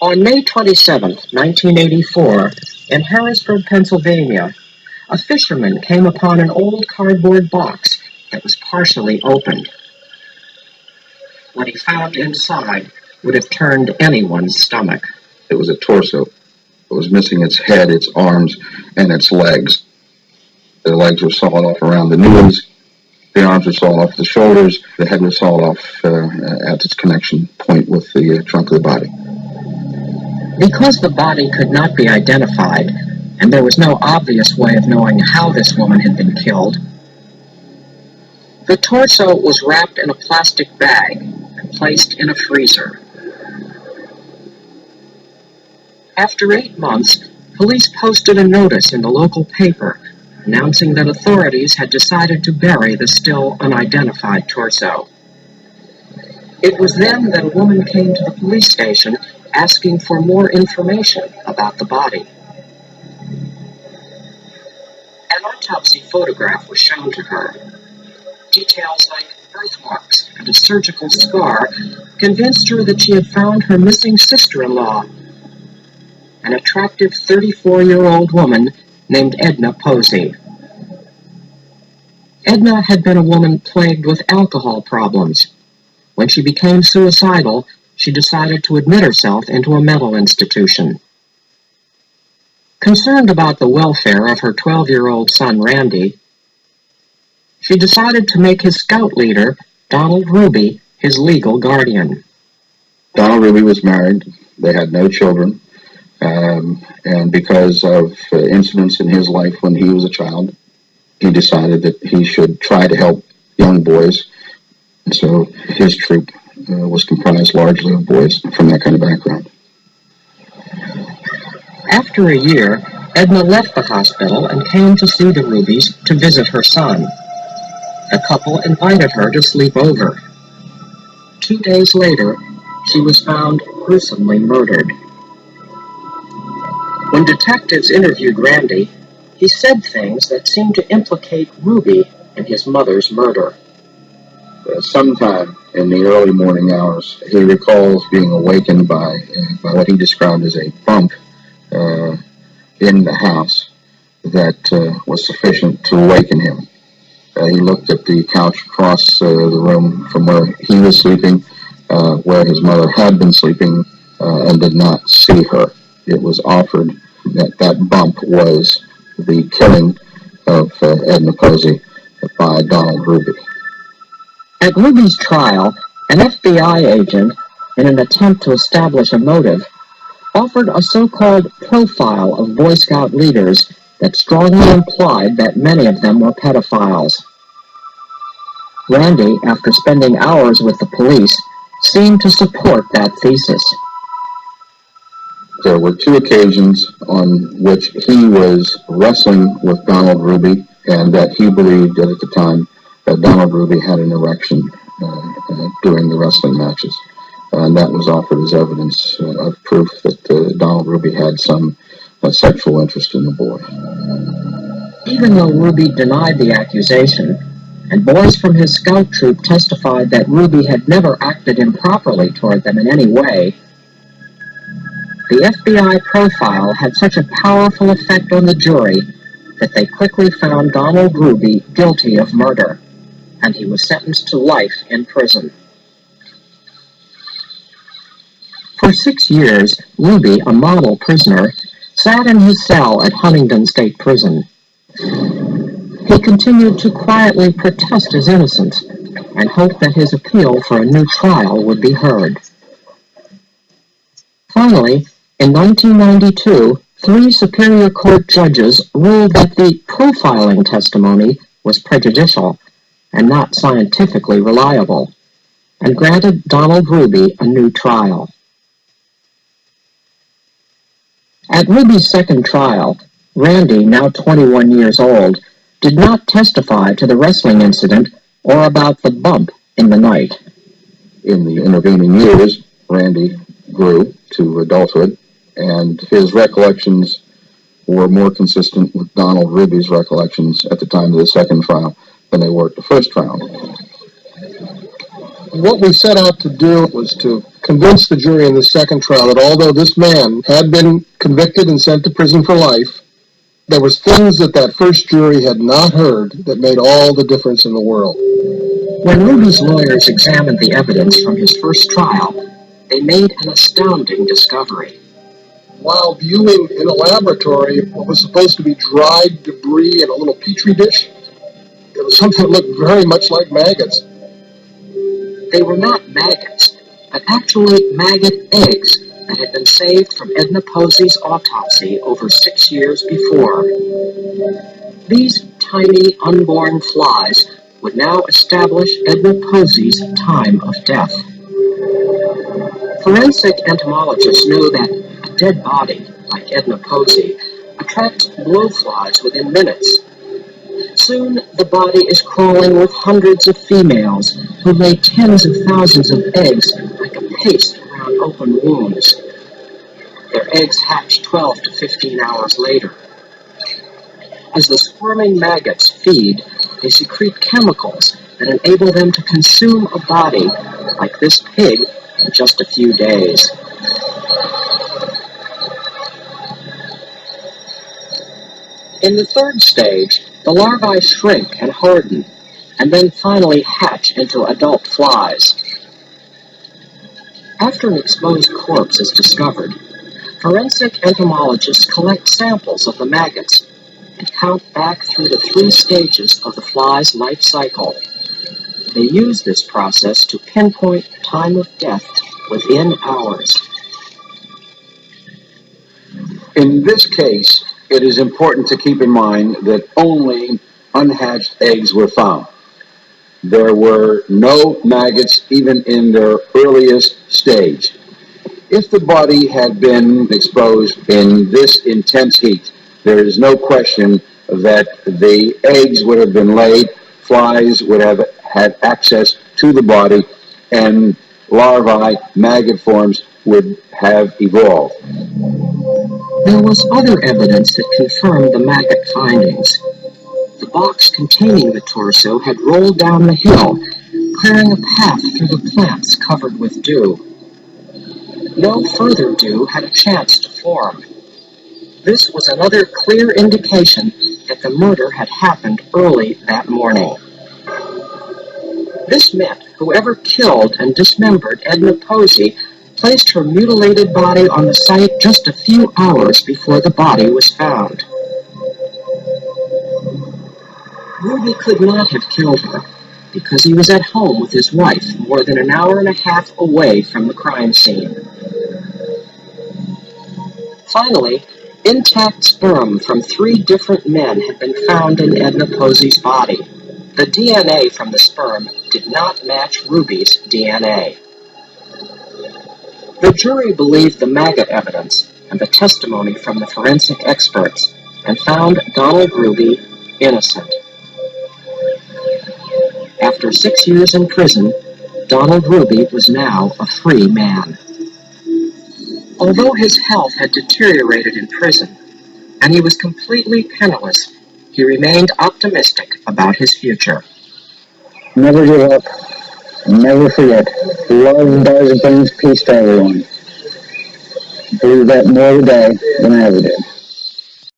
On May 27, 1984, in Harrisburg, Pennsylvania, a fisherman came upon an old cardboard box that was partially opened. What he found inside would have turned anyone's stomach. It was a torso. It was missing its head, its arms, and its legs. The legs were sawed off around the knees. The arms were sawed off the shoulders. The head was sawed off at its connection point with the trunk of the body. Because the body could not be identified, and there was no obvious way of knowing how this woman had been killed, the torso was wrapped in a plastic bag and placed in a freezer. After 8 months, police posted a notice in the local paper announcing that authorities had decided to bury the still unidentified torso. It was then that a woman came to the police station asking for more information about the body. An autopsy photograph was shown to her. Details like birthmarks and a surgical scar convinced her that she had found her missing sister-in-law, an attractive 34-year-old woman named Edna Posey. Edna had been a woman plagued with alcohol problems. When she became suicidal, she decided to admit herself into a mental institution. Concerned about the welfare of her 12-year-old son, Randy, she decided to make his scout leader, Donald Ruby, his legal guardian. Donald Ruby was married. They had no children. And because of incidents in his life when he was a child, he decided that he should try to help young boys. And so his troop was comprised largely of boys from that kind of background. After a year, Edna left the hospital and came to see the Rubys to visit her son. The couple invited her to sleep over. 2 days later, she was found gruesomely murdered. When detectives interviewed Randy, he said things that seemed to implicate Ruby in his mother's murder. Sometime in the early morning hours, he recalls being awakened by what he described as a bump in the house that was sufficient to awaken him. He looked at the couch across the room from where he was sleeping, where his mother had been sleeping, and did not see her. It was offered that that bump was the killing of Edna Posey by Donald Ruby. At Ruby's trial, an FBI agent, in an attempt to establish a motive, offered a so-called profile of Boy Scout leaders that strongly implied that many of them were pedophiles. Randy, after spending hours with the police, seemed to support that thesis. There were 2 occasions on which he was wrestling with Donald Ruby, and that he believed that at the time that Donald Ruby had an erection during the wrestling matches. And that was offered as evidence of proof that Donald Ruby had some sexual interest in the boy. Even though Ruby denied the accusation, and boys from his scout troop testified that Ruby had never acted improperly toward them in any way, the FBI profile had such a powerful effect on the jury that they quickly found Donald Ruby guilty of murder, and he was sentenced to life in prison. For 6 years, Ruby, a model prisoner, sat in his cell at Huntingdon State Prison. He continued to quietly protest his innocence and hoped that his appeal for a new trial would be heard. Finally, in 1992, 3 Superior Court judges ruled that the profiling testimony was prejudicial and not scientifically reliable, and granted Donald Ruby a new trial. At Ruby's second trial, Randy, now 21 years old, did not testify to the wrestling incident or about the bump in the night. In the intervening years, Randy grew to adulthood, and his recollections were more consistent with Donald Ruby's recollections at the time of the second trial than they were at the first trial. What we set out to do was to convinced the jury in the second trial that although this man had been convicted and sent to prison for life, there was things that that first jury had not heard that made all the difference in the world. When Ruby's lawyers examined the evidence from his first trial, they made an astounding discovery. While viewing in a laboratory what was supposed to be dried debris in a little petri dish, it was something that looked very much like maggots. They were not maggots, but actually maggot eggs that had been saved from Edna Posey's autopsy over 6 years before. These tiny unborn flies would now establish Edna Posey's time of death. Forensic entomologists know that a dead body, like Edna Posey, attracts blowflies within minutes. Soon, the body is crawling with hundreds of females who lay tens of thousands of eggs like a paste around open wounds. Their eggs hatch 12 to 15 hours later. As the squirming maggots feed, they secrete chemicals that enable them to consume a body, like this pig, in just a few days. In the third stage, the larvae shrink and harden, and then finally hatch into adult flies. After an exposed corpse is discovered, forensic entomologists collect samples of the maggots and count back through the 3 stages of the fly's life cycle. They use this process to pinpoint time of death within hours. In this case, it is important to keep in mind that only unhatched eggs were found. There were no maggots even in their earliest stage. If the body had been exposed in this intense heat, there is no question that the eggs would have been laid, flies would have had access to the body, and larvae, maggot forms would have evolved. There was other evidence that confirmed the maggot findings. The box containing the torso had rolled down the hill, clearing a path through the plants covered with dew. No further dew had a chance to form. This was another clear indication that the murder had happened early that morning. This meant whoever killed and dismembered Edna Posey placed her mutilated body on the site just a few hours before the body was found. Ruby could not have killed her because he was at home with his wife more than an hour and a half away from the crime scene. Finally, intact sperm from 3 different men had been found in Edna Posey's body. The DNA from the sperm did not match Ruby's DNA. The jury believed the maggot evidence and the testimony from the forensic experts and found Donald Ruby innocent. After 6 years in prison, Donald Ruby was now a free man. Although his health had deteriorated in prison, and he was completely penniless, he remained optimistic about his future. Never give up, and never forget, love does brings peace to everyone. I believe that more today than I ever did.